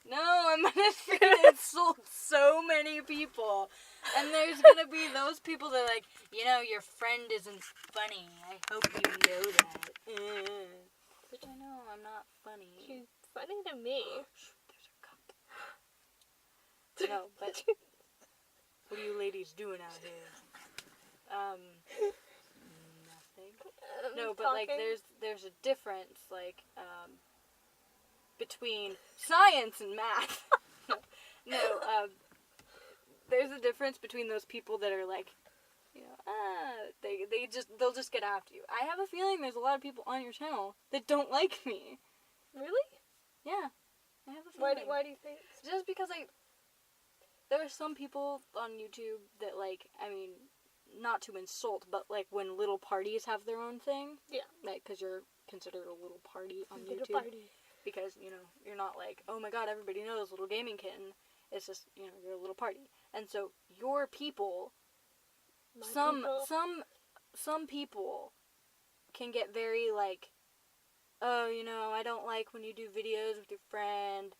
No, I'm gonna insult so many people. And there's gonna be those people that are like, your friend isn't funny. I hope you know that. Which I know, I'm not funny. She's funny to me. There's a cup. No, but what are you ladies doing out here? Nothing. No, but like there's a difference between science and math. There's a difference between those people that are like, they'll just get after you. I have a feeling there's a lot of people on your channel that don't like me. Really? Yeah, I have a feeling. Why do you think? Just because there are some people on YouTube that not to insult, but like when little parties have their own thing. Yeah. Like, because you're considered a little party on Little YouTube. party. Because, you're not like, oh my god, everybody knows Little Gaming Kitten. It's just, you're a little party. And so, your people, some people can get very like, oh, I don't like when you do videos with your friend.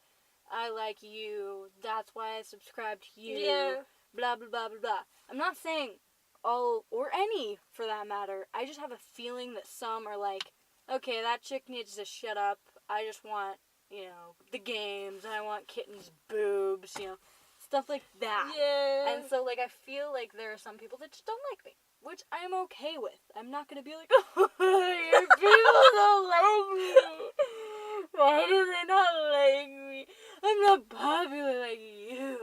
I like you. That's why I subscribe to you. Yeah. Blah, blah, blah, blah, blah. I'm not saying all, or any, for that matter. I just have a feeling that some are like, okay, that chick needs to shut up. I just want, the games. I want Kitten's boobs, stuff like that. Yeah. And so, like, I feel like there are some people that just don't like me, which I'm okay with. I'm not gonna be like, oh, your people don't like me. Why do they not like me? I'm not popular like you.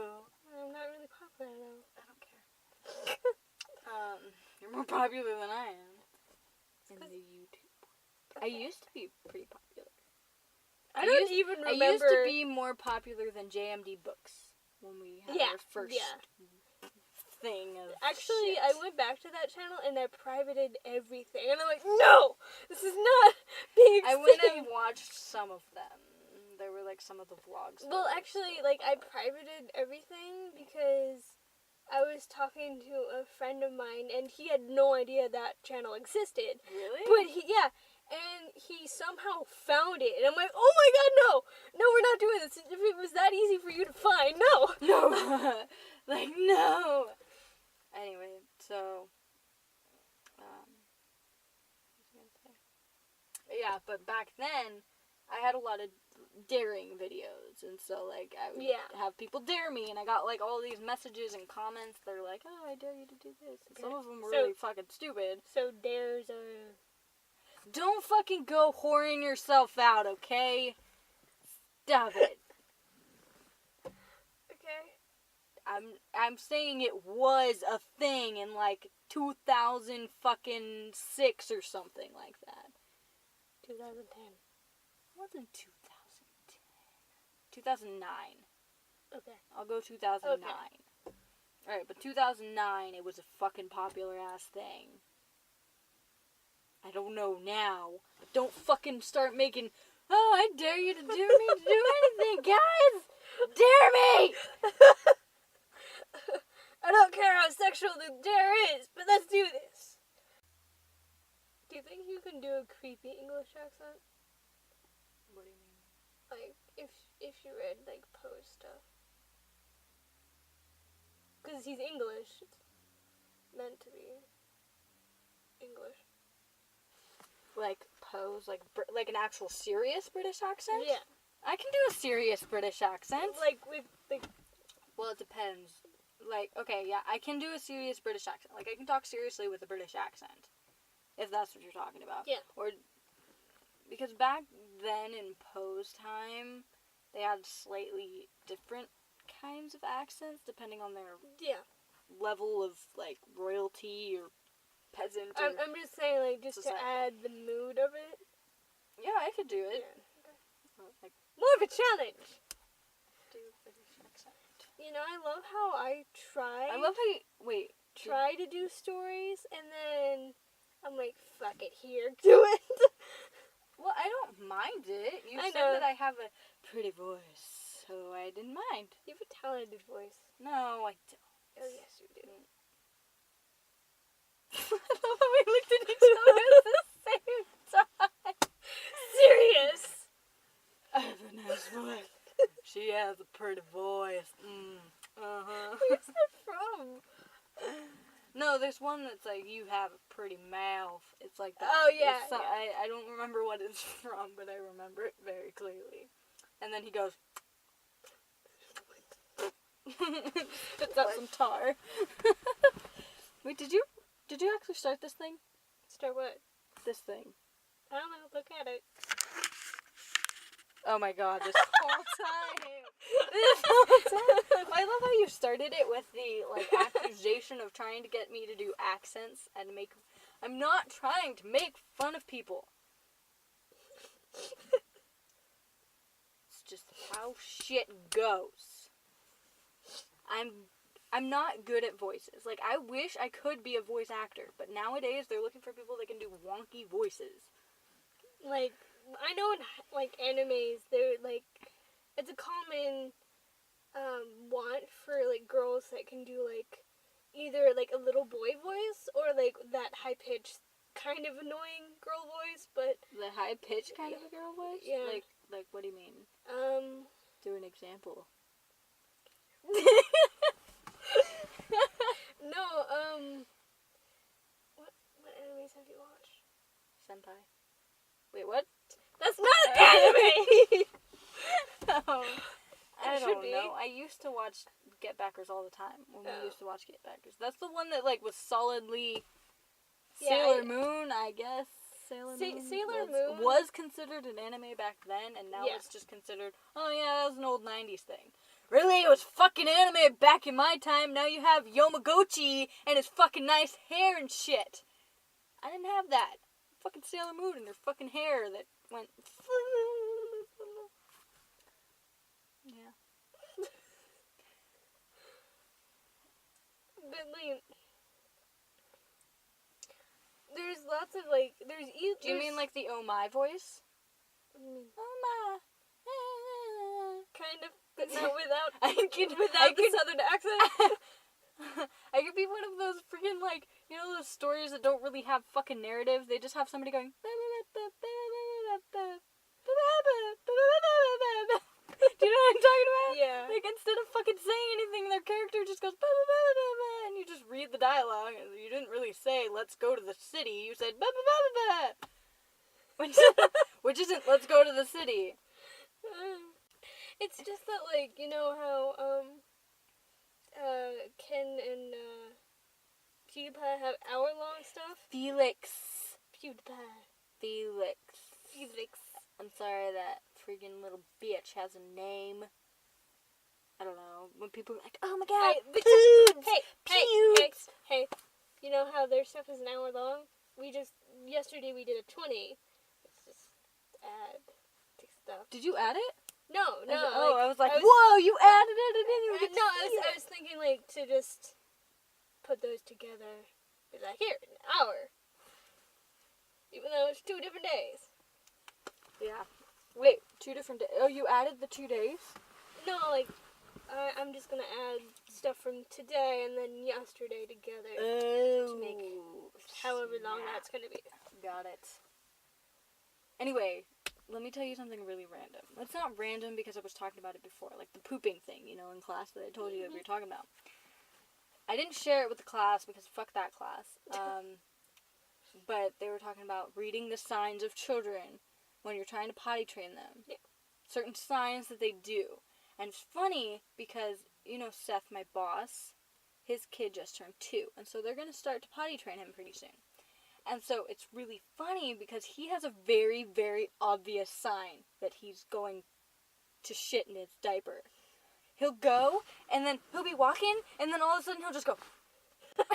I'm not really popular, though. I don't care. You're more popular than I am. In the YouTube. I used to be pretty popular. I don't even remember. I used to be more popular than JMD Books when we had our first thing of Actually, shit. I went back to that channel and I privated everything. And I'm like, no! This is not being I went and watched some of them. There were like some of the vlogs. Well, actually, like, I privated everything because I was talking to a friend of mine and he had no idea that channel existed. Really? But and he somehow found it. And I'm like, oh my god, no! No, we're not doing this. If it was that easy for you to find, no! No! Like, no! Anyway, so, what was I gonna say? Yeah, but back then, I had a lot of daring videos, and so, like, I would have people dare me, and I got, like, all these messages and comments that are like, oh, I dare you to do this. And some of them were really fucking stupid. So dares are... Don't fucking go whoring yourself out, okay? Stop it. Okay. I'm saying it was a thing in like 2006 or something like that. 2010. It wasn't 2010. 2009. Okay. I'll go 2009. Okay. Alright, but 2009, it was a fucking popular ass thing. I don't know now, but don't fucking start making, oh, I dare you to do anything, guys! Dare me! I don't care how sexual the dare is, but let's do this. Do you think you can do a creepy English accent? What do you mean? Like, if you read, like, Poe's stuff. Because he's English. It's meant to be English. Like, pose, like an actual serious British accent? Yeah. I can do a serious British accent. Like, with, like... Well, it depends. Like, okay, yeah, I can do a serious British accent. Like, I can talk seriously with a British accent. If that's what you're talking about. Yeah. Or, because back then in Poe's time, they had slightly different kinds of accents, depending on their level of, like, royalty or peasant. Or I'm just saying, like, just society. to add the mood of it. Yeah, I could do it. Yeah. Okay. Like, More of a challenge. do a British accent. You know, I love how I try to do stories, and then I'm like, fuck it, here, do it. Well, I don't mind it. You said that I have a pretty voice, so I didn't mind. You have a talented voice. No, I don't. Oh, yes, you do. I love how we looked at each other at the same time. Serious! I have a nice voice. She has a pretty voice. Where's that from? No, there's one that's like, you have a pretty mouth. It's like that. Oh, yeah, It's yeah. I don't remember what it's from, but I remember it very clearly. And then he goes, spits out some tar. Wait, did you actually start this thing? Start what? This thing. I don't know. Look at it. Oh my god, this whole time. This whole time. I love how you started it with the, like, accusation of trying to get me to do accents and make... I'm not trying to make fun of people. It's just how shit goes. I'm not good at voices. Like, I wish I could be a voice actor, but nowadays they're looking for people that can do wonky voices. Like, I know in, like, animes, they're, like, it's a common, want for, like, girls that can do, like, either, like, a little boy voice or, like, that high-pitched, kind of annoying girl voice, but... The high-pitched kind of a girl voice? Yeah. Like, what do you mean? Do an example. No, what animes have you watched? Senpai. Wait, what? That's not an anime! Oh, I It should don't be. know. I used to watch Get Backers all the time when Oh. we used to watch Get Backers. That's the one that, like, was solidly Yeah, Sailor Moon, I guess. Sailor Sailor Moon Moon was considered an anime back then, and now Yeah. it's just considered, oh yeah, that was an old 90s thing. Really? It was fucking anime back in my time. Now you have Yomagochi and his fucking nice hair and shit. I didn't have that. Fucking Sailor Moon and their fucking hair that went... Yeah. But, like, there's lots of, like, there's... Do you mean, like, the Oh My voice? What do you mean? Oh my. Kind of, but not without, I could the southern accent. I could be one of those freaking, like, you know those stories that don't really have fucking narrative? They just have somebody going... Do you know what I'm talking about? Yeah. Like, instead of fucking saying anything, their character just goes... And you just read the dialogue. And you didn't really say, let's go to the city. You said... Which isn't, let's go to the city. It's just that, like, you know how, Ken and, PewDiePie have hour-long stuff? Felix. PewDiePie. Felix. I'm sorry that freaking little bitch has a name. I don't know. When people are like, oh my god, Boobs! Pubes! Hey. You know how their stuff is an hour long? Yesterday we did a 20. It's just add stuff. Did you add it? No. I was like, whoa, you added it! I didn't even get to see I was thinking, like, to just put those together. Be like, here, an hour. Even though it's 2 different days. Yeah. Wait, 2 different days. Oh, you added the 2 days? No, like, I'm just gonna add stuff from today and then yesterday together. Oh. To make however long that's gonna be. Got it. Anyway, let me tell you something really random. It's not random because I was talking about it before, like the pooping thing, you know, in class that I told you that we were talking about. I didn't share it with the class because fuck that class. But they were talking about reading the signs of children when you're trying to potty train them. Yeah. Certain signs that they do. And it's funny because, you know, Seth, my boss, his kid just turned 2. And so they're going to start to potty train him pretty soon. And so it's really funny because he has a very, very obvious sign that he's going to shit in his diaper. He'll go, and then he'll be walking, and then all of a sudden he'll just go. It's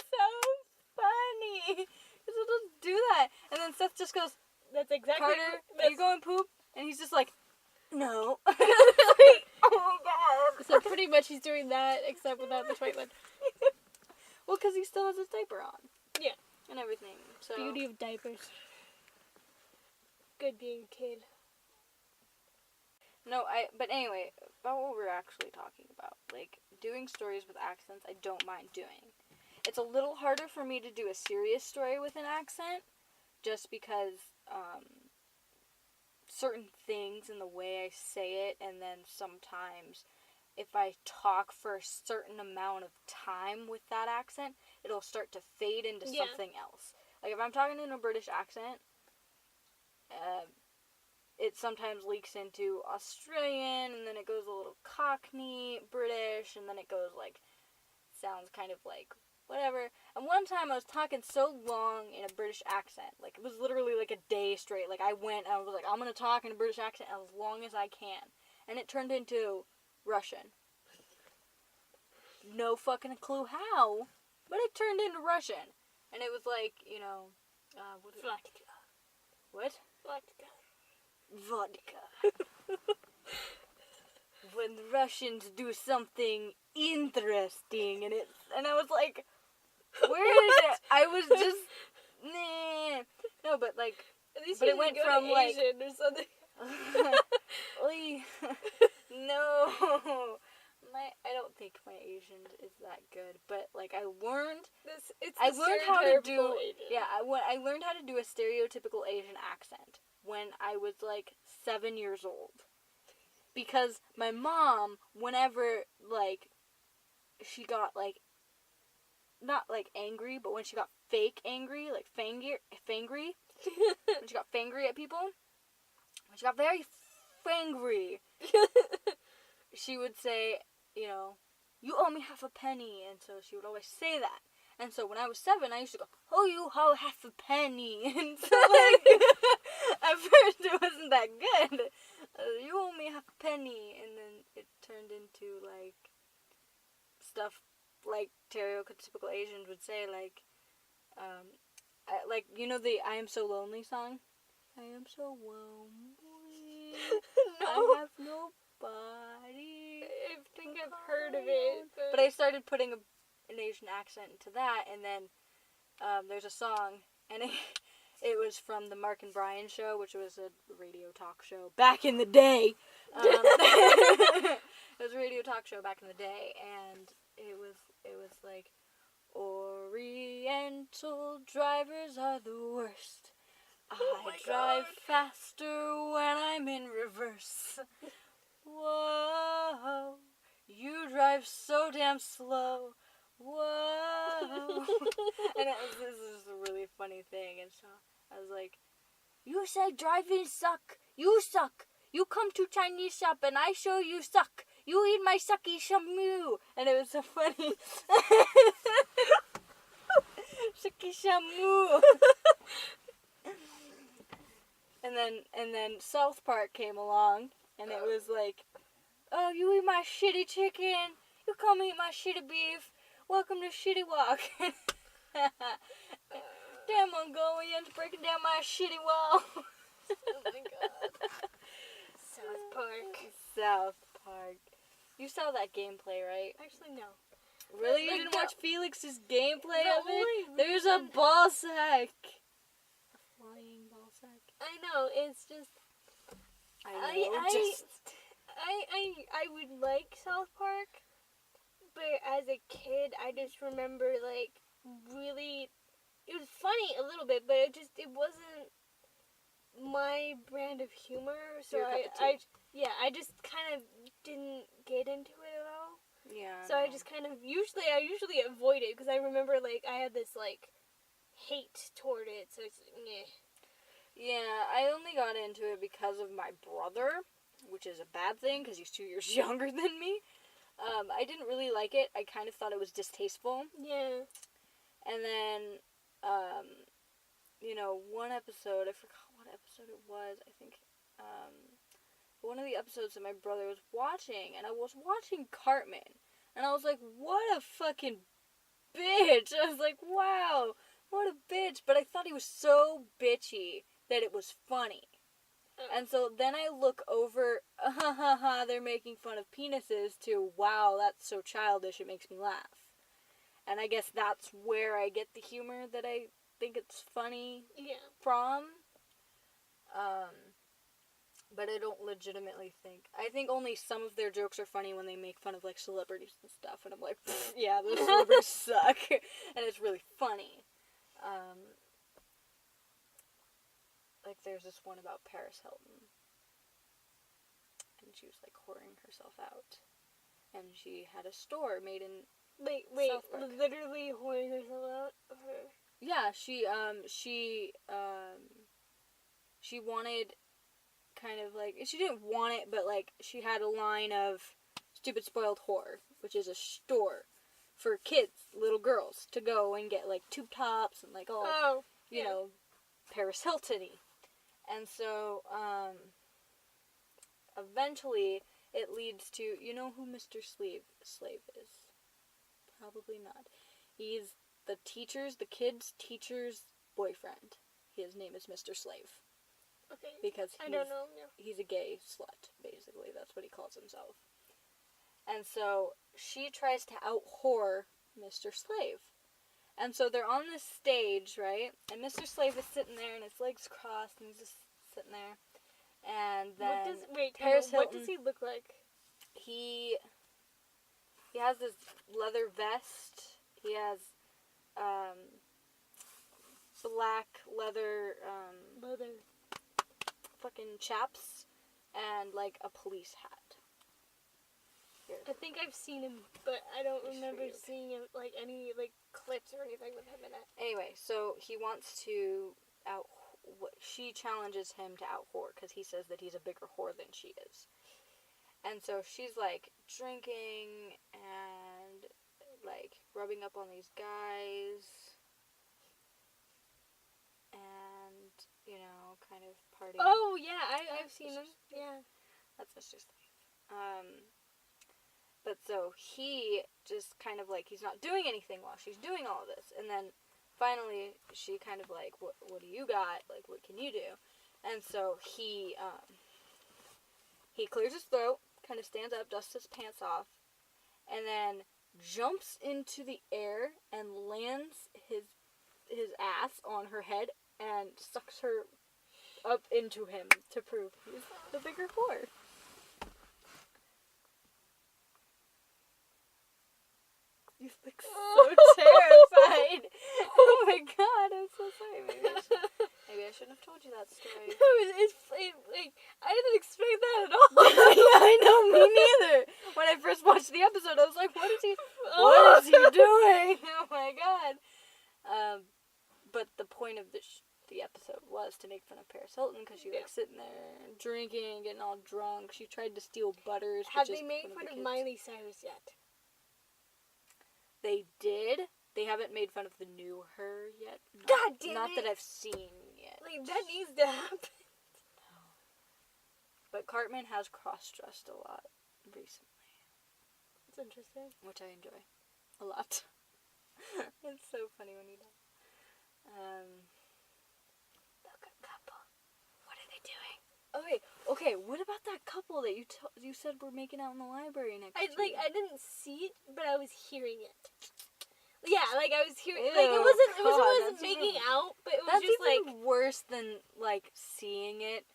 so funny. Because he'll just do that. And then Seth just goes, That's exactly Carter, are you going poop? And he's just like, no. like, oh, God. So pretty much he's doing that, except without the toilet. Well, because he still has his diaper on. Yeah. And everything. So Beauty of diapers. Good being a kid. But anyway, about what we're actually talking about. Like, doing stories with accents, I don't mind doing. It's a little harder for me to do a serious story with an accent, just because, certain things in the way I say it, and then sometimes if I talk for a certain amount of time with that accent, it'll start to fade into something else. Like, if I'm talking in a British accent, it sometimes leaks into Australian, and then it goes a little Cockney, British, and then it goes, like, sounds kind of like whatever. And one time I was talking so long in a British accent, like, it was literally like a day straight. Like, I was like, I'm gonna talk in a British accent as long as I can. And it turned into Russian. No fucking clue how, but it turned into Russian. And it was like, you know, Vodka. What? Vodka. Vodka. When the Russians do something interesting, and I was like, where is it? I was just, nah. No, but like, At least but you it went didn't go from to like, Asian or something. no, I don't think my Asian is that good, but like I learned how to do, Asian. I learned how to do a stereotypical Asian accent when I was like 7 years old. Because my mom, whenever, like, she got, like, not, like, angry, but when she got fake angry, like, fangry, when she got fangry at people, when she got very fangry, she would say, you know, you owe me half a penny, and so she would always say that. And so when I was 7, I used to go, oh, you owe half a penny, and so, like, at first it wasn't that good. You owe me half a penny, and then it turned into, like, stuff like stereotypical Asians would say, like, you know the I Am So Lonely song? I am so lonely. No. I have nobody. I think I've heard of it. But I started putting an Asian accent into that, and then there's a song, and it was from the Mark and Brian show, which was a radio talk show back in the day. It was a radio talk show back in the day, and it was like, Oriental drivers are the worst. I drive faster when I'm in reverse. Whoa, you drive so damn slow. Whoa. And this is a really funny thing, and so I was like, you say driving suck. You suck. You come to Chinese shop and I show you suck. You eat my sucky shamu. And it was so funny. Sucky shamu. And then South Park came along, and it was like, oh, you eat my shitty chicken. You come eat my shitty beef. Welcome to Shitty Walk. Damn Mongolians breaking down my shitty wall. Oh my god. South Park. South Park. You saw that gameplay, right? Actually, no. Really? You Like, didn't watch Felix's gameplay the of it? only There's a reason- ball sack. A flying ball sack. I know, it's just... I would like South Park, but as a kid, I just remember, like, really... It was funny a little bit, but it wasn't my brand of humor, so I just kind of didn't get into it at all. Yeah. So I just kind of I usually avoid it because I remember like I had this like hate toward it. So it's meh. Yeah, I only got into it because of my brother, which is a bad thing because he's 2 years younger than me. I didn't really like it. I kind of thought it was distasteful. Yeah. And then, you know, one episode, I forgot what episode it was. I think, one of the episodes that my brother was watching, and I was watching Cartman, and I was like, what a fucking bitch. I was like, wow, what a bitch. But I thought he was so bitchy that it was funny. And so then I look over, they're making fun of penises, to, wow, that's so childish, it makes me laugh. And I guess that's where I get the humor that I think it's funny from. But I don't legitimately think. I think only some of their jokes are funny when they make fun of, like, celebrities and stuff. And I'm like, yeah, those celebrities suck. And it's really funny. Like, there's this one about Paris Hilton. she was, like, whoring herself out. And she had a store made in Wait, South Park. literally whoring herself out? Yeah, she wanted kind of, like, she didn't want it, but, like, she had a line of Stupid Spoiled Whore, which is a store for kids, little girls, to go and get, like, tube tops and, like, all, you know, Paris Hilton-y. And so, eventually, it leads to, you know who Mr. Slave is? Probably not. He's the kids' teacher's boyfriend. His name is Mr. Slave. Okay. Because I don't know. Yeah. He's a gay slut, basically. That's what he calls himself. And so she tries to out-whore Mr. Slave. And so they're on this stage, right? And Mr. Slave is sitting there and his legs crossed and he's just sitting there. And then what does he look like? He has this leather vest. He has black leather fucking chaps and like a police hat. Here. I think I've seen him, but I don't remember seeing him, like, any, like, clips or anything with him in it. Anyway, so he wants to she challenges him to out-whore because he says that he's a bigger whore than she is. And so she's, like, drinking and, like, rubbing up on these guys and, you know, kind of partying. Oh, yeah, I've seen him. Yeah. That's Mr. Slave. But so he just kind of, like, he's not doing anything while she's doing all of this. And then finally she kind of, like, what do you got? Like, what can you do? And so he clears his throat, kind of stands up, dusts his pants off, and then jumps into the air and lands his ass on her head and sucks her up into him to prove he's the bigger whore. You look so terrified. Oh my god, I'm so sorry. Maybe I shouldn't have told you that story. No, I didn't expect that at all. Yeah, I know, me neither. When I first watched the episode, I was like, what is he doing? Oh my god. But the point of the episode was to make fun of Paris Hilton because she was sitting there drinking, getting all drunk. She tried to steal Butters. Have they made fun of Miley Cyrus yet? They did. They haven't made fun of the new her yet. God damn it. Not that I've seen yet. Like, that needs to happen. No. But Cartman has cross-dressed a lot recently. That's interesting. Which I enjoy a lot. It's so funny when he does. Look, a couple. What are they doing? Okay. What about that couple that you said were making out in the library next to you? I didn't see it, but I was hearing it. Yeah, like I was hearing. Ew, like it wasn't making out, but it was just like worse than like seeing it.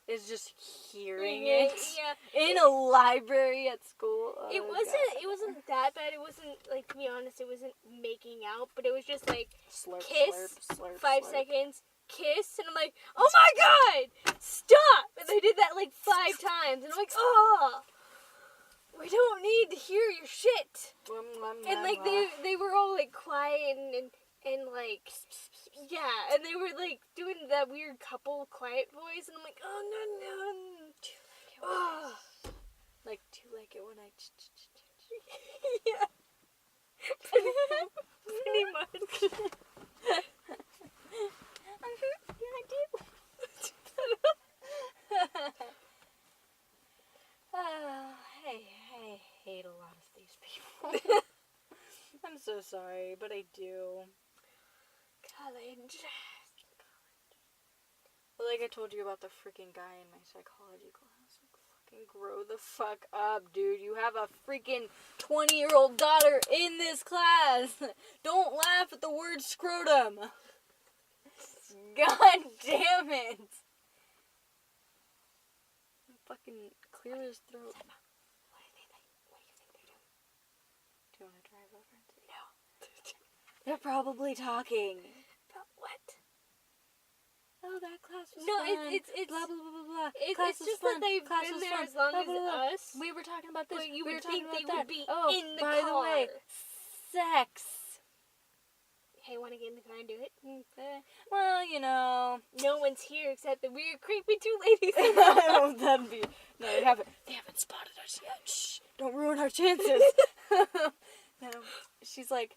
Is just hearing it. Yeah. In a library at school. Oh, it wasn't that bad. It wasn't, like, to be honest, it wasn't making out, but it was just like slurp, kiss, slurp, 5 slurp. seconds, kiss, and I'm like, oh my god, stop! And they did that like 5 times, and I'm like, oh, we don't need to hear your shit. And like they were all like quiet and like, yeah, and they were like doing that weird couple quiet voice, and I'm like, oh no. Like, do you like it when I yeah. Pretty much. Yeah, I do. I hate a lot of these people. I'm so sorry, but I do. College. Well, like I told you about the freaking guy in my psychology class. Like, fucking grow the fuck up, dude. You have a freaking 20-year-old daughter in this class. Don't laugh at the word scrotum. God damn it. Fucking clear his throat. What do you think they're doing? Do you want to drive over and see? No. They're probably talking. About what? oh, that class was No, fun. it's blah, blah, blah, blah, blah. it's just that they've been there as long as us. We were talking about this. But you we were would talking think about they that. would be oh, in the by car. the way, sex. Hey, wanna get in the car and do it? Well, you know. No one's here except the weird, creepy two ladies. Oh, that'd be... No, they haven't spotted us yet. Shh, don't ruin our chances. No, she's like...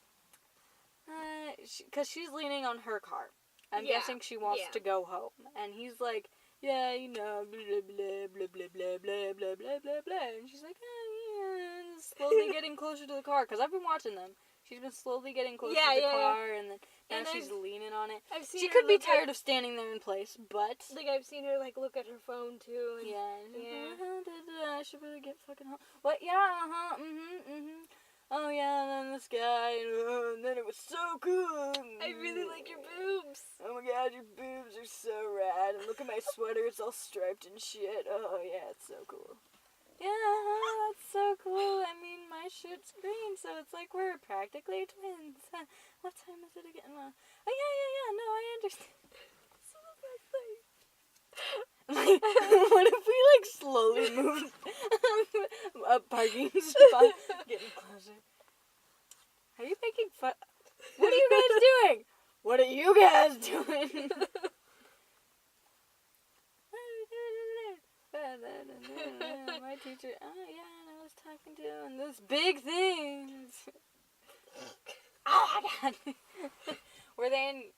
Because she's leaning on her car. I'm guessing she wants to go home. And he's like, yeah, you know, blah, blah, blah, blah, blah, blah, blah, blah, blah, blah. And she's like, yeah, slowly getting closer to the car. Because I've been watching them. She's been slowly getting closer to the car, and then now she's leaning on it. She could be tired of standing there in place, but... Like, I've seen her, like, look at her phone, too. And I should really get fucking home. What? Yeah, Oh, yeah, and then this guy, and then it was so cool. I really like your boobs. Oh, my God, your boobs are so rad. And look at my sweater, it's all striped and shit. Oh, yeah, it's so cool. Yeah, that's so cool. I mean, my shirt's green, so it's like we're practically twins. What time is it again? Oh, yeah, no, I understand. So the best thing. Like, what if we, like, slowly moved a parking spot, getting closer? Are you making fun? What are you guys doing? What are you guys doing? My teacher, oh yeah, and I was talking to him, and this big things. Oh my God. Were they in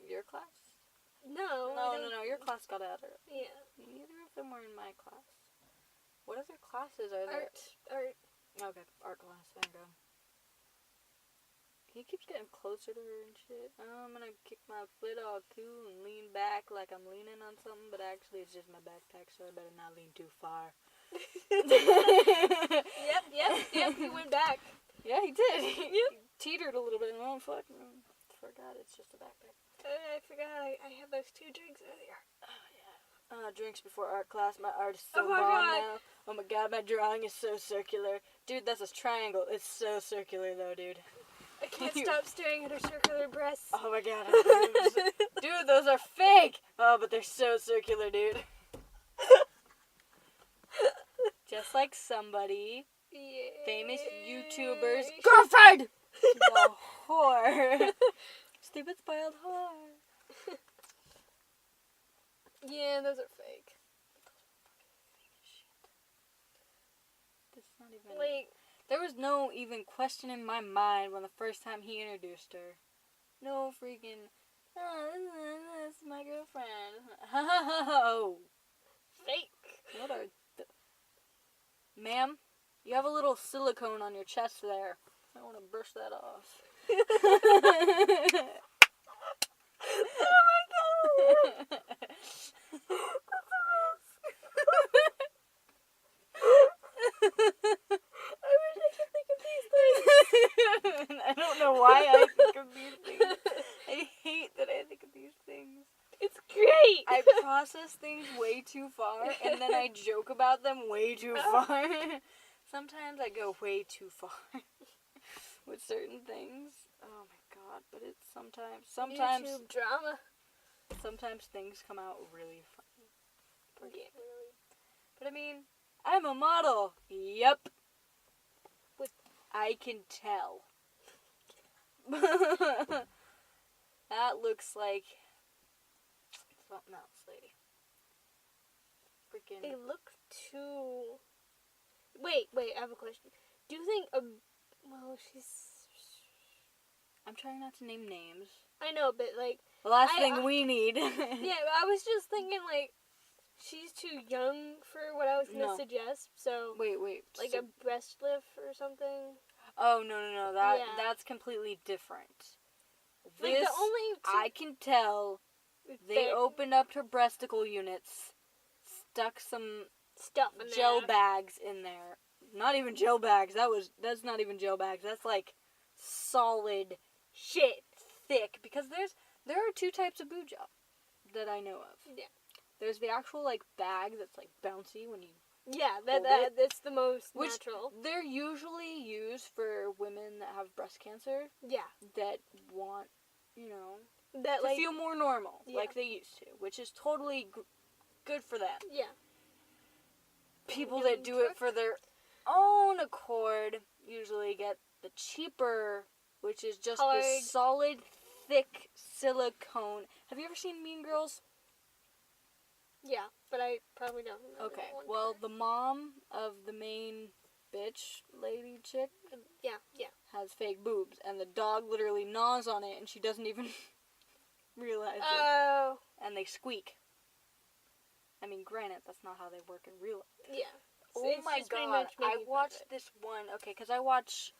your class? No, your class got out early. Yeah. Neither of them were in my class. What other classes are there? Art. Okay, art class, there you go. He keeps getting closer to her and shit. Oh, I'm gonna kick my foot all cool and lean back like I'm leaning on something, but actually it's just my backpack, so I better not lean too far. Yep, he went back. Yeah, he did. He teetered a little bit. Oh, fuck. Forgot it's just a backpack. I forgot I had those 2 drinks earlier. Oh, yeah. Drinks before art class. My art is so Oh my bomb God. now. Oh, my God, my drawing is so circular. Dude, that's a triangle. It's so circular, though, dude. I can't stop staring at her circular breasts. Oh, my God. Dude, those are fake. Oh, but they're so circular, dude. Just like somebody, famous YouTuber's girlfriend, a whore. Stupid spoiled whore. Yeah, those are fake. That's not even... Like, there was no even question in my mind when the first time he introduced her. No freaking, oh, this is my girlfriend. Oh. fake. What are... Ma'am, you have a little silicone on your chest there. I want to burst that off. Oh my God! I wish I could think of these things. I don't know why I think of these things. I hate that I think of these things. It's great. I process things way too far, and then I joke about them way too far. Sometimes I go way too far with certain things. Oh my God, but it's sometimes YouTube drama. Sometimes things come out really funny. Yeah, really. But I mean, I'm a model. Yep. I can tell. That looks like something else, lady. Freaking. They look too... Wait, I have a question. Do you think well, she's... I'm trying not to name names. I know, but like... The last thing we need. Yeah, I was just thinking like, she's too young for what I was going to suggest, so... Wait. Like a breast lift or something? Oh, no. That's completely different. Like the only I can tell they opened up her breasticle units, stuck some stuff in gel there. bags in there. Not even gel bags. That's not even gel bags. That's like solid shit, thick. Because there are 2 types of boob gel that I know of. Yeah. There's the actual like bag that's like bouncy when you that's the most natural. They're usually used for women that have breast cancer. Yeah. That want, you know, That to feel more normal, like they used to, which is totally good for them. Yeah. People that do it for their own accord usually get the cheaper, which is just this solid, thick silicone. Have you ever seen Mean Girls? Yeah, but I probably don't remember. Okay, well, the mom of the main bitch lady chick has fake boobs, and the dog literally gnaws on it, and she doesn't even realize it. And they squeak. I mean, granted, that's not how they work in real life. Yeah. Oh my god, I watched this one, okay, because I watch,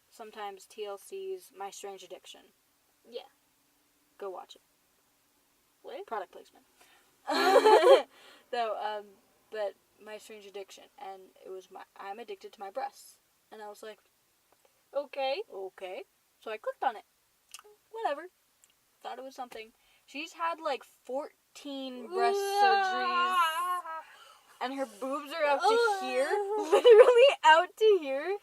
sometimes TLC's My Strange Addiction. Yeah. Go watch it. What? Product placement. So, but My Strange Addiction, and it was I'm addicted to my breasts. And I was like, okay. So I clicked on it. Whatever. Thought it was something. She's had like 14 breast surgeries. And her boobs are out to here. Literally out to here.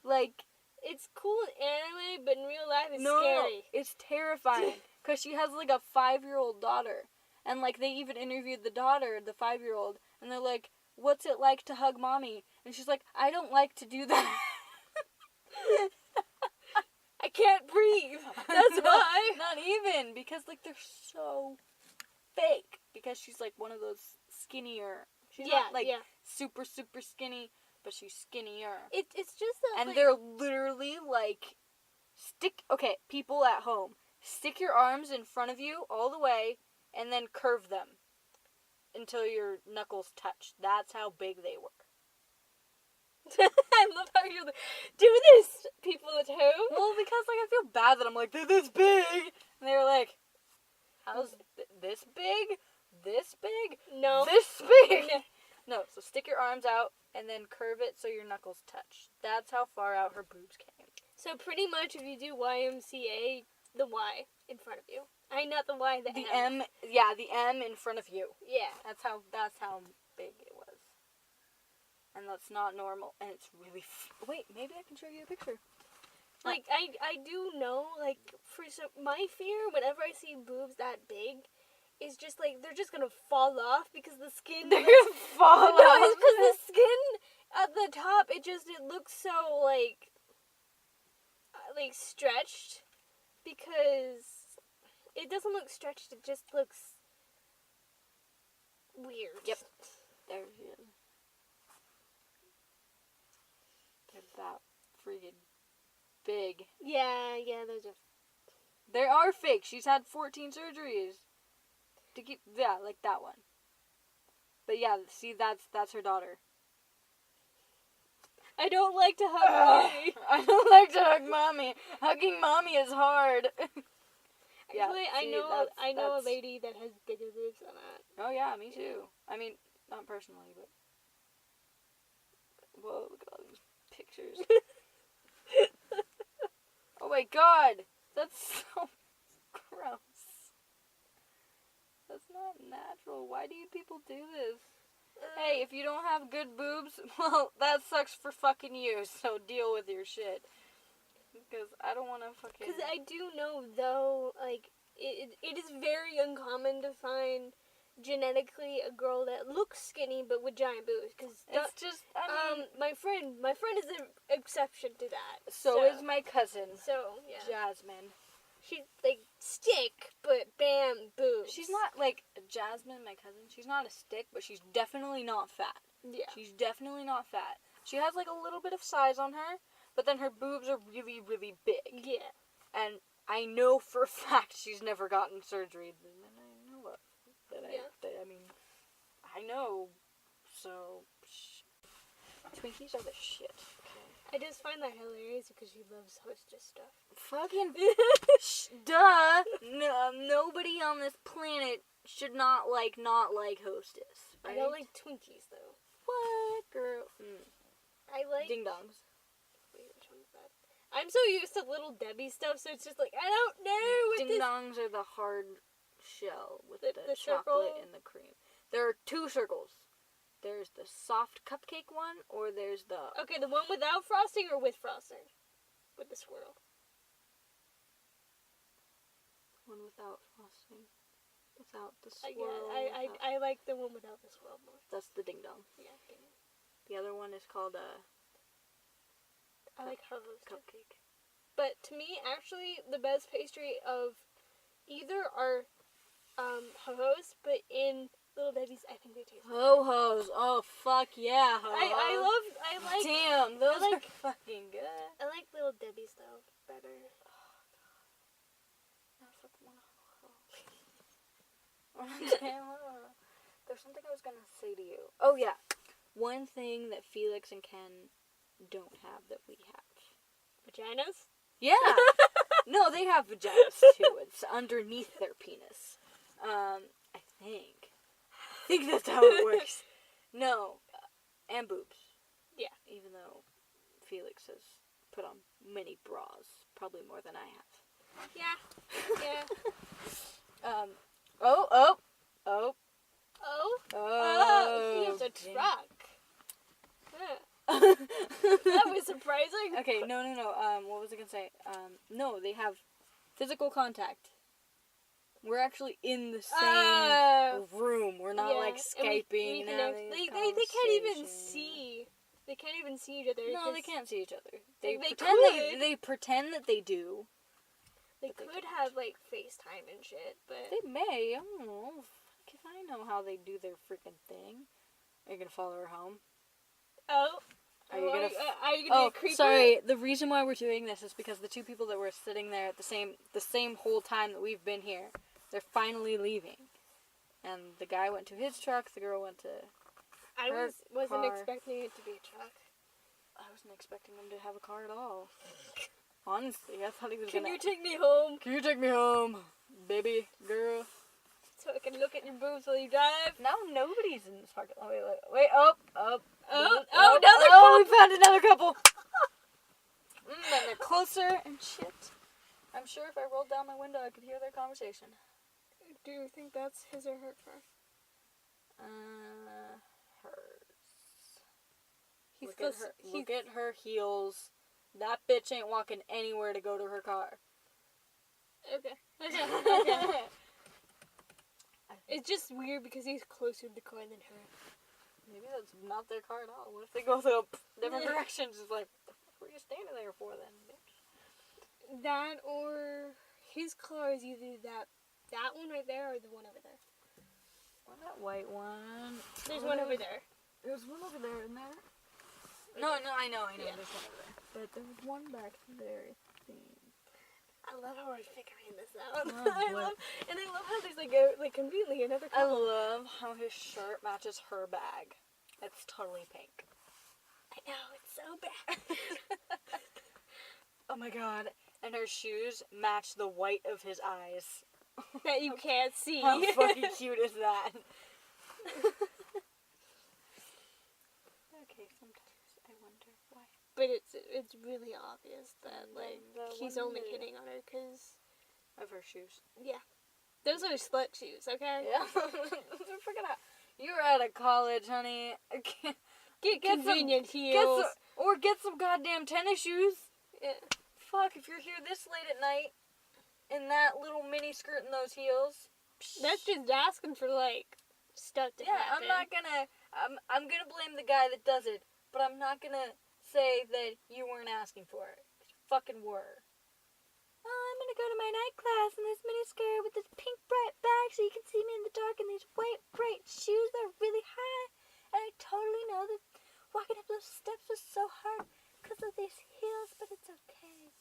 Like, it's cool in anime, but in real life it's scary. No, it's terrifying. Because she has like a 5-year-old daughter. And like they even interviewed the daughter, the 5-year-old. And they're like, what's it like to hug mommy? And she's like, I don't like to do that. I can't breathe. That's why. Not even. Because like they're so fake. Because she's like one of those skinnier. She's not like super, super skinny, but she's skinnier. It's just that, and they're literally like, okay, people at home, stick your arms in front of you all the way, and then curve them until your knuckles touch. That's how big they were. I love how you do this, people at home. Well, because like I feel bad that I'm like, they're this big, and they're like, how's this big? This big? No. This big? No, so stick your arms out and then curve it so your knuckles touch. That's how far out her boobs came. So pretty much if you do YMCA, the Y in front of you. Not the Y, the M. Yeah, the M in front of you. Yeah. That's how big it was. And that's not normal. And it's really... Wait, maybe I can show you a picture. Like, I do know, like, my fear whenever I see boobs that big is just, like, they're just gonna fall off because the skin... They're gonna fall off? No, it's because the skin at the top, it looks so, like, stretched. Because it doesn't look stretched, it just looks weird. Yep. There she is. They're that freaking big. Yeah, those are... They are fake. She's had 14 surgeries. To keep... Yeah, like that one. But yeah, see, that's her daughter. I don't like to hug mommy. I don't like to hug mommy. Hugging mommy is hard. Actually, I know a lady that has bigger boobs than that. Oh yeah, me too. I mean, not personally, but... Whoa, look at all these pictures. Oh my god! That's so gross. That's not natural. Why do you people do this? Hey, if you don't have good boobs, well, that sucks for fucking you, so deal with your shit. Because I don't want to fucking... Because I do know, though, like, it is very uncommon to find genetically a girl that looks skinny but with giant boobs. Cause it's just, I mean... my friend is an exception to that. So is my cousin. So, yeah. Jasmine. She's, like, stick, but bam, boobs. She's not, like, Jasmine, my cousin, she's not a stick, but she's definitely not fat. Yeah. She's definitely not fat. She has, like, a little bit of size on her, but then her boobs are really, really big. Yeah. And I know for a fact she's never gotten surgery that I know of. I know. So, Twinkies are the shit. I just find that hilarious because she loves Hostess stuff. Fucking duh. No, nobody on this planet should not like Hostess. Right? I don't like Twinkies though. What, girl? I like Ding dongs. Wait, which one's that? I'm so used to Little Debbie stuff, so it's just like I don't know. Ding dongs are the hard shell with the chocolate circle? and the cream. There are two circles. There's the soft cupcake one, or there's the... Okay, the one without frosting or with frosting? With the swirl. one without frosting. Without the Yeah, swirl. I like the one without the swirl more. That's the ding dong. Yeah, ding dong. The other one is called I like ho-hos too. cupcake. But to me, actually, the best pastry of either are ho-hos, but in Little Debbie's, I think they taste better. Ho-hos. Oh, fuck yeah, ho-hos. I like Damn, those are fucking good. I like Little Debbie's though better. There's something I was gonna say to you. Oh yeah, one thing that Felix and Ken don't have that we have. Vaginas? Yeah. No, they have vaginas too. It's underneath their penis. I think that's how it works. No, and boobs. Yeah. Even though Felix has put on many bras, probably more than I have. Yeah. Yeah. He has a truck. Huh. That was surprising. Okay, no. What was I gonna say? No, they have physical contact. We're actually in the same room. We're not like Skyping. They can't even see. They can't even see each other. No, they can't see each other. They They pretend that they do. They could have like FaceTime and shit, but they may. I don't know. Fuck if I know how they do their freaking thing. Are you gonna follow her home? Oh. Are you gonna be creepy? Sorry. The reason why we're doing this is because the two people that were sitting there at the same whole time that we've been here, they're finally leaving. And the guy went to his truck. The girl went to. I wasn't car. expecting it to be a truck. I wasn't expecting him to have a car at all. Honestly, I thought he was Can you take me home? Can you take me home, baby girl? So I can look at your boobs while you drive? Now nobody's in this parking lot. Wait, oh, another couple! We found another couple! And they're closer and shit. I'm sure if I rolled down my window, I could hear their conversation. Do you think that's his or her car? Hers. Look at her heels. That bitch ain't walking anywhere to go to her car. Okay. It's just weird because he's closer to the car than her. Maybe that's not their car at all. What if they go the different directions? It's like, what the fuck were you standing there for then, bitch? That or his car is either that one right there or the one over there. Or that white one. There's one over there. There's one over there, isn't there? No, I know. Yeah. There's one over there. But there's one back there, I think. I love how we're figuring this out. Oh, I love how there's conveniently another I couple. love how his shirt matches her bag. It's totally pink. I know, it's so bad. Oh my god. And her shoes match the white of his eyes. That you can't see. How fucking cute is that? Okay, sometimes I wonder why. But it's really obvious that he's only hitting on her because of her shoes. Yeah, those are slut shoes. Okay. Yeah. Freaking out. You're out of college, honey. Get convenient heels. Get some goddamn tennis shoes. Yeah. Fuck, if you're here this late at night in that little mini skirt and those heels. That's just asking for stuff to happen. I'm gonna blame the guy that does it, but I'm not gonna say that you weren't asking for it. You fucking were. Oh, I'm gonna go to my night class in this mini skirt with this pink bright bag so you can see me in the dark and these white bright shoes that are really high. And I totally know that walking up those steps was so hard because of these heels, but it's okay.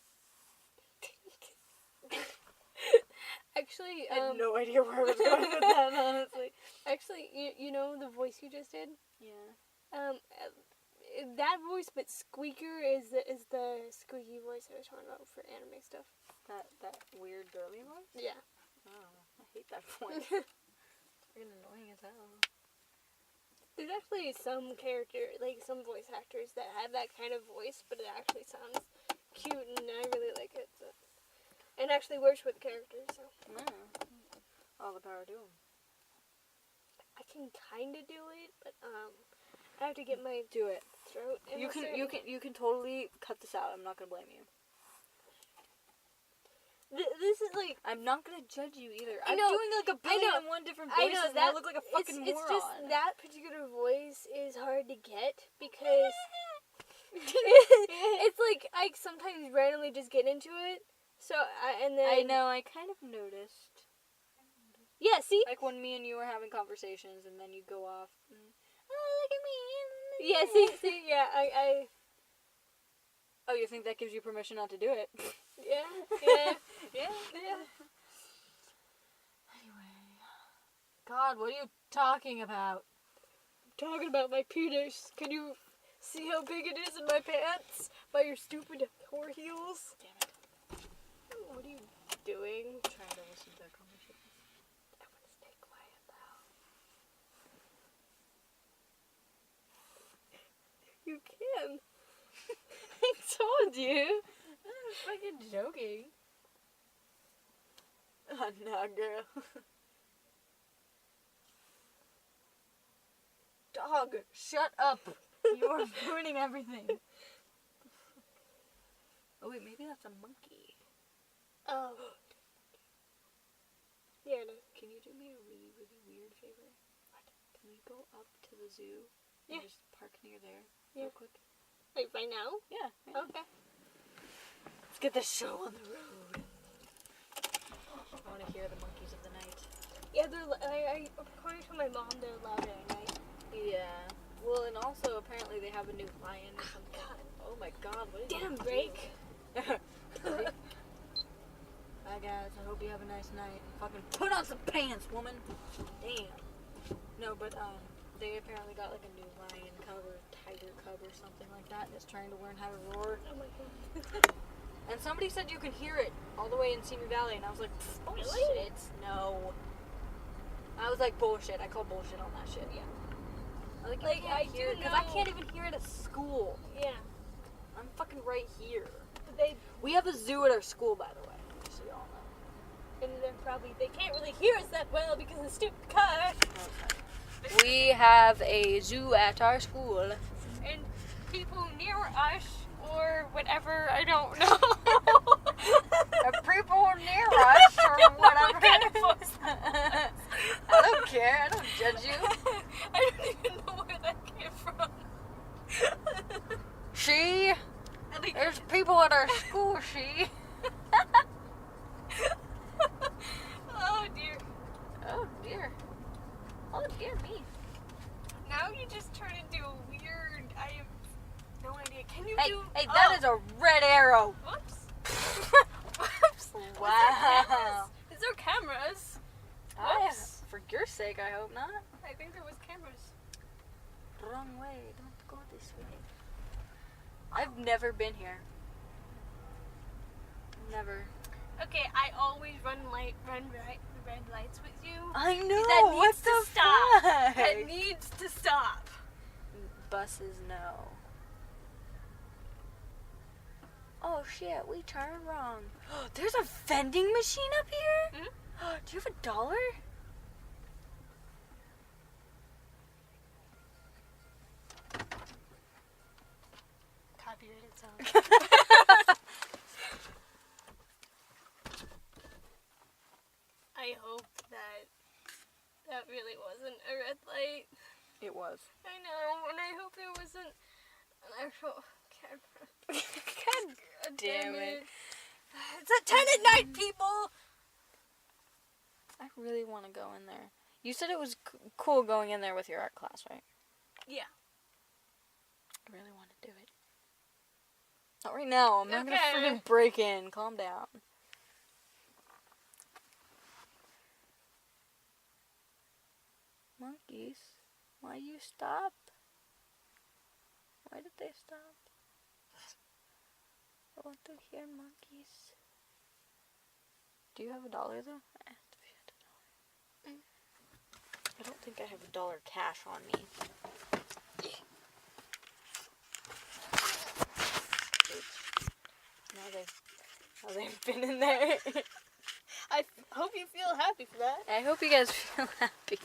Actually, I had no idea where I was going with that, honestly. Actually, you know the voice you just did? Yeah. That voice, but squeaker is the squeaky voice I was talking about for anime stuff. That weird girly voice? Yeah. Oh, I hate that voice. It's freaking annoying as hell. There's actually some some voice actors that have that kind of voice, but it actually sounds cute, and I really like it. So. And actually works with characters. So. Yeah. All the power to them. I can kind of do it, but I have to get my throat. You You can totally cut this out. I'm not gonna blame you. This is like... I'm not gonna judge you either. I I'm know, doing like a billion and one different I voices know, and I look like a fucking moron. It's just that particular voice is hard to get because it's like I sometimes randomly just get into it. So I know, I kind of noticed. Yeah, see? Like when me and you were having conversations and then you go off and, oh, look at me. Yeah, see, yeah, I Oh, you think that gives you permission not to do it? yeah. Yeah. Anyway. God, what are you talking about? I'm talking about my penis. Can you see how big it is in my pants? By your stupid whore heels? Damn it. What are you doing? I'm trying to listen to that conversation. I want to stay quiet though. You can. I told you. I'm fucking joking. Oh, no, girl. Dog, shut up. You are ruining everything. Oh, wait, maybe that's a monkey. Oh. Yeah, no. Can you do me a really, really weird favor? What? Can we go up to the zoo and Yeah. just park near there Yeah. real quick? Like right now? Yeah. Okay. Let's get the show on the road. I want to hear the monkeys of the night. Yeah, according to my mom, they're louder at night. Yeah. Well, and also apparently they have a new lion or something. God. Oh my God! What did Damn, you Drake. do? Bye guys. I hope you have a nice night. Fucking put on some pants, woman. Damn. No, but they apparently got like a new lion cub or tiger cub or something like that, and it's trying to learn how to roar. Oh my God. And somebody said you can hear it all the way in Simi Valley, and I was like, bullshit. Really? No. I was like, bullshit. I call bullshit on that shit. Yeah. I was like, I hear it do because I know- can't even hear it at school. Yeah. I'm fucking right here. But We have a zoo at our school, by the way. Just so y'all know. and they can't really hear us that well because of the stupid car. We have a zoo at our school. And people near us or whatever, I don't know. People near us or whatever. What kind of voice I don't care. I don't judge you. I don't even know where that came from. She? There's people at our school, she. Oh dear. Oh dear. Oh dear me. Now you just turn into a weird. I have no idea. Can you Hey, do? that is a red arrow. Whoops. Whoops. Wow. Is there cameras? Whoops. For your sake, I hope not. I think there was cameras. Wrong way. Don't go this way. I've never been here. Never. Okay, I always run red lights with you. I know. That What needs the to stop. fuck? That needs to stop. Buses, no. Oh shit, we turned wrong. There's a vending machine up here? Hmm? Do you have $1? Copyrighted song. I hope that really wasn't a red light. It was. I know, and I hope there wasn't an actual camera. God damn it. It's at 10 at night, people! I really want to go in there. You said it was cool going in there with your art class, right? Yeah. I really want to do it. Not right now. I'm not going to Okay. freaking break in. Calm down. Monkeys, why you stop? Why did they stop? I want to hear monkeys. Do you have $1 though? I asked if you had $1. I don't think I have $1 cash on me. Now they've been in there. I hope you feel happy for that. I hope you guys feel happy.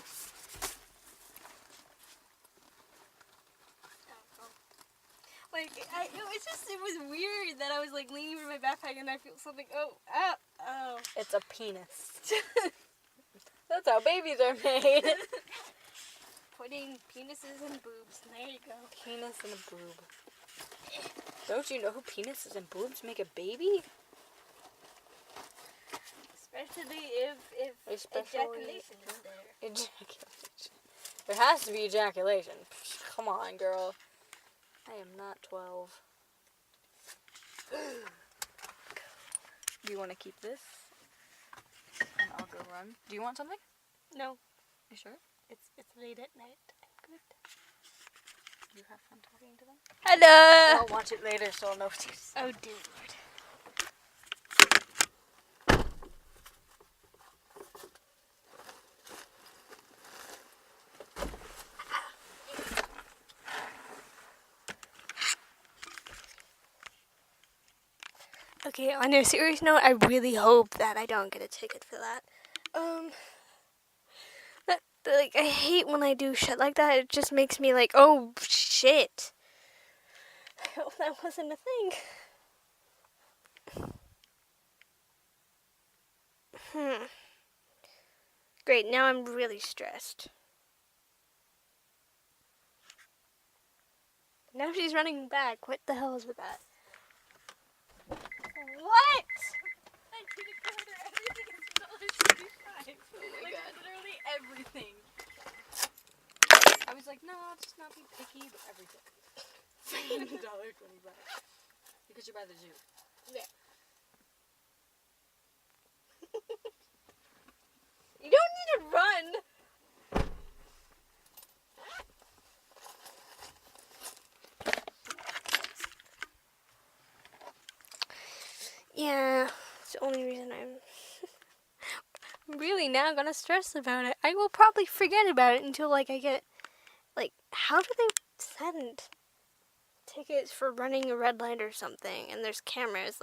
Like, it was weird that I was like leaning for my backpack and I feel something. Oh. It's a penis. That's how babies are made. Putting penises and boobs. There you go. Penis and a boob. Don't you know penises and boobs make a baby? Especially if ejaculation is there. Ejaculation. There has to be ejaculation. Come on, girl. I am not 12. Do you want to keep this? And I'll go run. Do you want something? No. You sure? It's late at night. I'm good. You have fun talking to them? Hello! I'll watch it later so I'll know what you say. Oh, dear Lord. Okay, on a serious note, I really hope that I don't get a ticket for that. I hate when I do shit like that. It just makes me like, oh, shit. I hope that wasn't a thing. Great, now I'm really stressed. Now she's running back. What the hell is with that? What? I didn't order everything until $1.35. Oh my god. Literally everything. I was like, no, I'll just not be picky, but everything. $1.25. Because you're by the zoo. Yeah. You don't need to run. Yeah, it's the only reason I'm really now gonna stress about it. I will probably forget about it until I get how do they send tickets for running a red light or something? And there's cameras.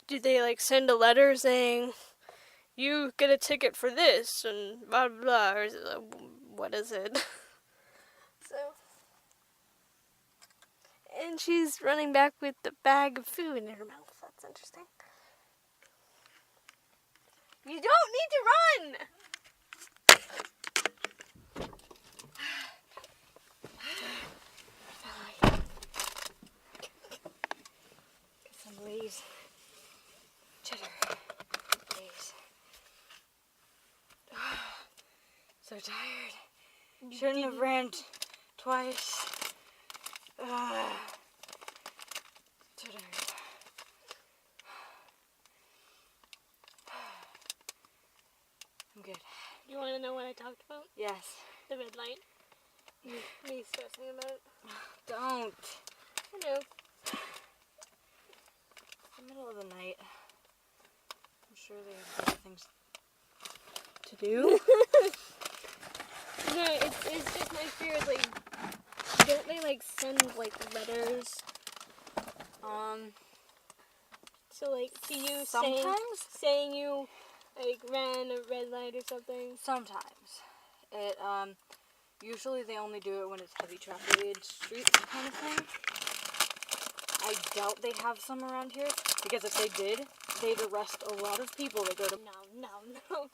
Do they send a letter saying you get a ticket for this and blah blah blah? Or is it what is it? So. And she's running back with the bag of food in her mouth. That's interesting. You don't need to run! Get some Lay's. Cheddar. Lay's. So tired. Shouldn't have ran twice. So tired. I'm good. You want to know what I talked about? Yes. The red light. Me stressing about it. Don't. I know. It's the middle of the night. I'm sure they have other things to do. No, it's just my fear. Don't they send letters? So to you Sometimes? saying you ran a red light or something. Sometimes. It usually they only do it when it's heavy traffic streets kind of thing. I doubt they have some around here because if they did, they'd arrest a lot of people that go to. No.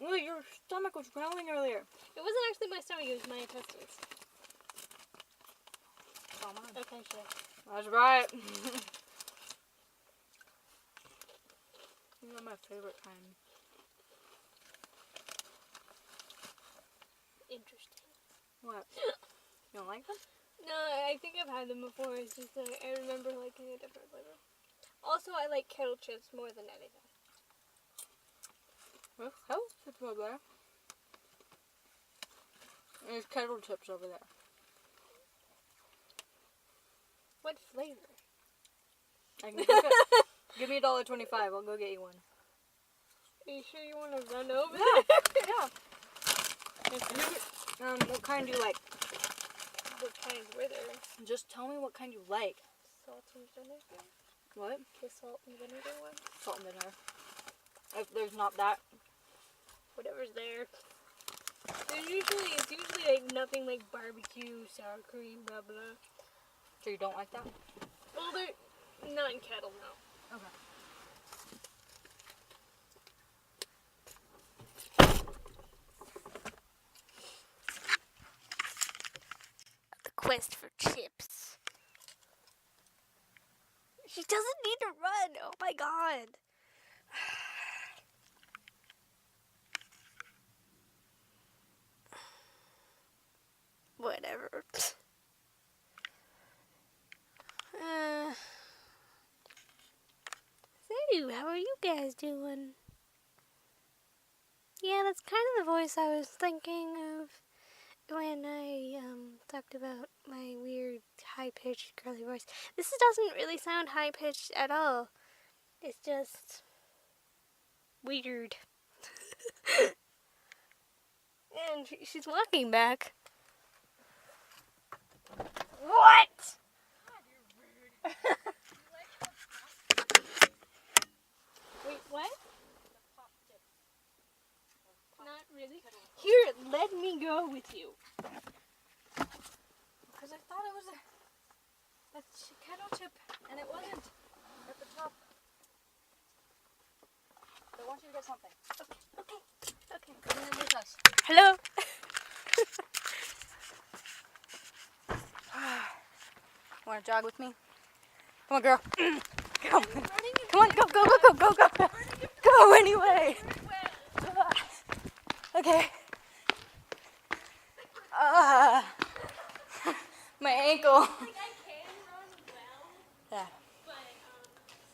Well, your stomach was growling earlier. It wasn't actually my stomach. It was my intestines. Oh mine. Okay, sure. That's right. These are my favorite kind. Interesting. What? You don't like them? No, I think I've had them before. It's just that I remember liking a different flavor. Also, I like kettle chips more than anything. Well, kettle chips over there. There's kettle chips over there. What flavor? I can go get. Give me $1.25. I'll go get you one. Are you sure you want to run over Yeah. there? Yeah. What kind do you like? What kinds were there? Just tell me what kind you like. Salt and vinegar? What? The salt and vinegar one? Salt and vinegar. If there's not that. Whatever's there. It's usually nothing like barbecue, sour cream, blah blah. So you don't like that? Well, they're not in kettle, no. Okay. quest for chips. She doesn't need to run. Oh my god. Whatever. So, how are you guys doing? Yeah, that's kind of the voice I was thinking of when I talked about my weird high-pitched girly voice. This doesn't really sound high-pitched at all. It's just weird. And she's walking back. What? God, you're rude. Wait, what? Not really. Here, let me go with you. Because I thought it was a kettle chip, and it wasn't at the top. I want you to get something. Okay. Come in with us. Hello. Want to jog with me? Come on, girl. Come on. Come on, go. Go anyway. Okay. My ankle. Like I can run well, Yeah. but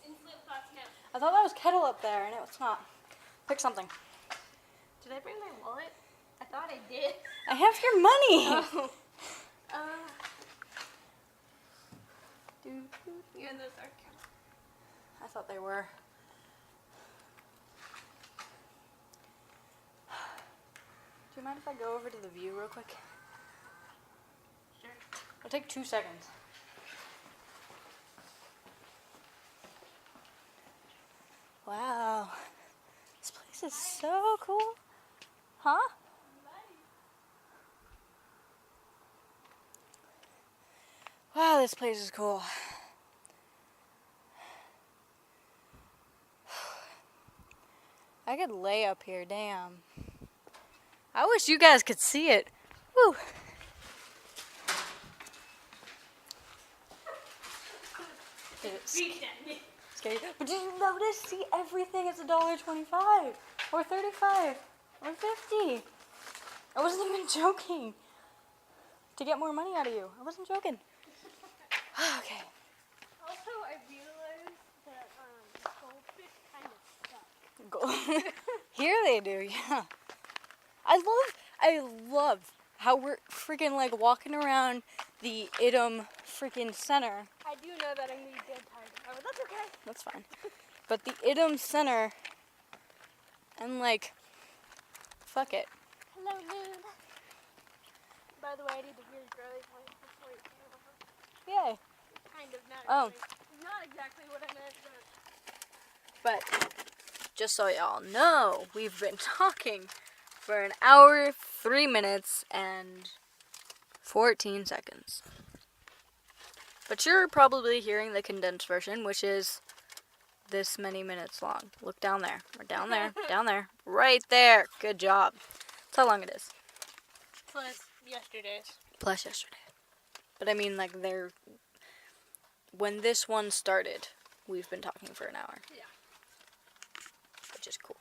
in flip-flops no. I thought that was kettle up there, and it's not. Pick something. Did I bring my wallet? I thought I did. I have your money. Oh. Yeah, those are kettle. I thought they were. Do you mind if I go over to the view real quick? Sure. It'll take 2 seconds. Wow. This place is so cool. Huh? Wow, this place is cool. I could lay up here, damn. I wish you guys could see it. Woo. Scary. But did you notice? See, everything is $1.25 or 35 or 50. I wasn't even joking. To get more money out of you. I wasn't joking. Okay. Also, I realized that goldfish kind of suck. Here they do, yeah. I love how we're freaking like walking around the Kitten freaking center. I do know that I'm going to be dead tired tomorrow, but that's okay. That's fine. But the Kitten center, and like, fuck it. Hello, Moon. By the way, I did a weird girly voice before you came over. Yay. Kind of, not Oh. really. Not exactly what I meant, But just so y'all know, we've been talking for 1 hour, 3 minutes, and 14 seconds. But you're probably hearing the condensed version, which is this many minutes long. Look down there. Or down there. Down there. Right there. Good job. That's how long it is. plus yesterday's. Plus yesterday. But I mean, like, when this one started, we've been talking for 1 hour. Yeah. Which is cool.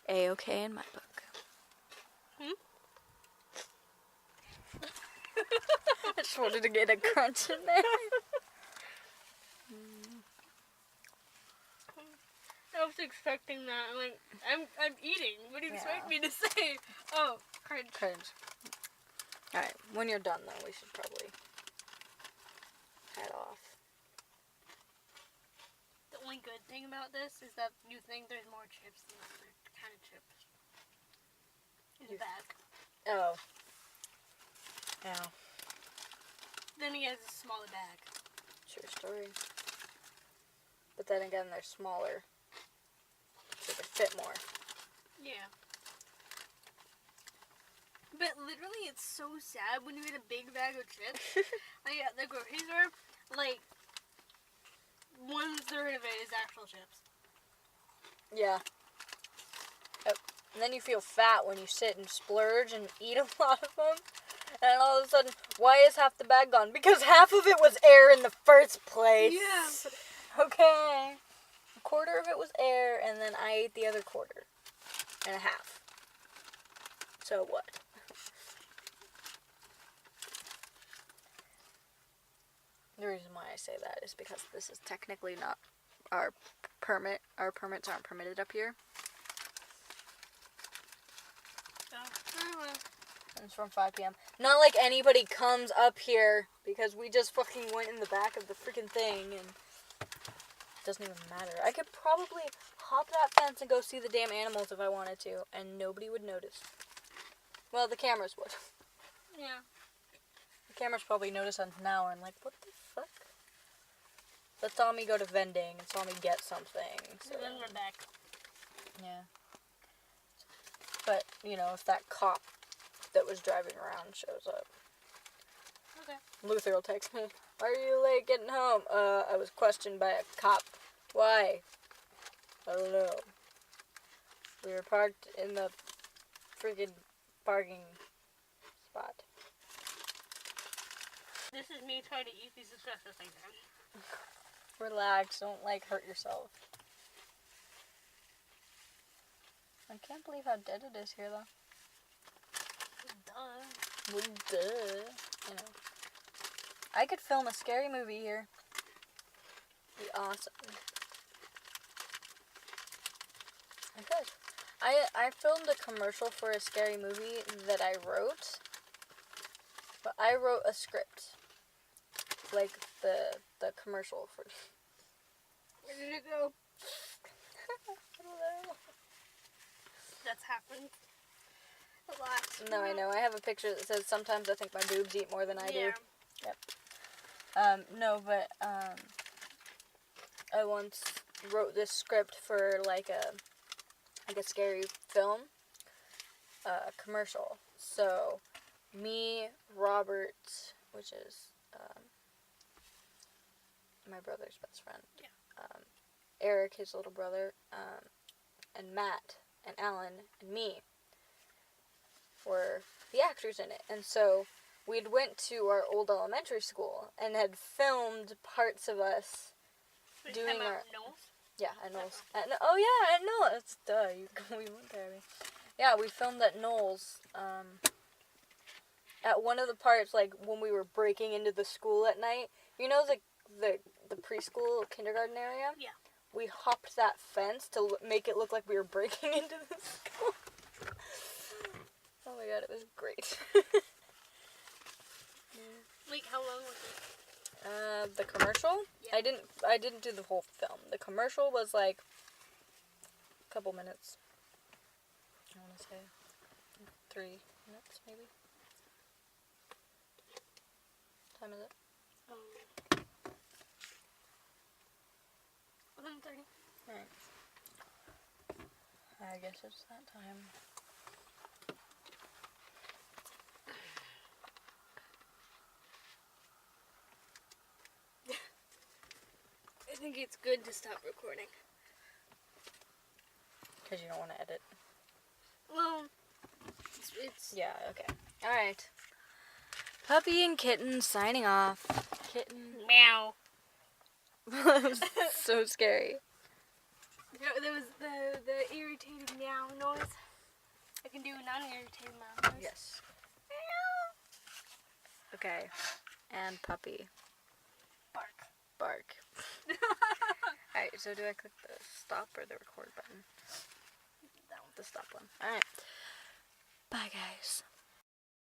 A-okay in my book. I just wanted to get a crunch in there. I was expecting that. I'm like, I'm eating. What do you expect me to say? Oh, cringe. Cringe. Alright, when you're done though, we should probably head off. The only good thing about this is that you think there's more chips than other kind of chips. In the bag. Oh. Yeah. Then he has a smaller bag. True story. But then again, they're smaller. So they fit more. Yeah. But literally, it's so sad when you get a big bag of chips. Like at the grocery store, like 1/3 of it is actual chips. Yeah. Oh. And then you feel fat when you sit and splurge and eat a lot of them. And all of a sudden, why is half the bag gone? Because half of it was air in the first place. Yeah. Okay. A quarter of it was air, and then I ate the other quarter. And a half. So what? The reason why I say that is because this is technically not our permit. Our permits aren't permitted up here. And it's from 5 p.m. Not like anybody comes up here because we just fucking went in the back of the freaking thing and it doesn't even matter. I could probably hop that fence and go see the damn animals if I wanted to and nobody would notice. Well, the cameras would. Yeah. The cameras probably notice us now and like, what the fuck? That saw me go to vending and saw me get something. So. And then we're back. Yeah. But, you know, if that cop that was driving around shows up. Okay. Luther will text me, "Why are you late getting home?" I was questioned by a cop. Why? I don't know. We were parked in the freaking parking spot. This is me trying to eat these as fast as I can. Relax, don't, like, hurt yourself. I can't believe how dead it is here, though. Duh. Well, duh. You know. I could film a scary movie here. Be awesome. I could. I filmed a commercial for a scary movie that I wrote. But I wrote a script. Like the commercial for. Where did it go? I don't know. That's happened a lot. No, I know. I have a picture that says sometimes I think my boobs eat more than I do. Yeah. Yep. No, but I once wrote this script for like a scary film, commercial. So, me, Robert, which is my brother's best friend. Yeah. Eric, his little brother, and Matt, and Alan, and me were the actors in it. And so we'd went to our old elementary school and had filmed parts of us doing our... Yeah, at Knowles. Oh yeah, at Knowles. Duh, we went there. Yeah, we filmed at Knowles. At one of the parts, like when we were breaking into the school at night, you know the preschool kindergarten area? Yeah. We hopped that fence to make it look like we were breaking into the school. Oh my god, it was great. Like, how long was it? The commercial? Yeah. I didn't do the whole film. The commercial was like a couple minutes. I want to say 3 minutes, maybe. What time is it? 11:30. Alright. I guess it's that time. I think it's good to stop recording. Because you don't want to edit. Well, it's Yeah, okay. Alright. Puppy and Kitten signing off. Kitten. meow. That was so scary. There was the irritating meow noise. I can do a non-irritating meow noise. Yes. Meow. Okay. And puppy. Bark. Bark. Alright, so do I click the stop or the record button? The stop one. Alright. Bye, guys.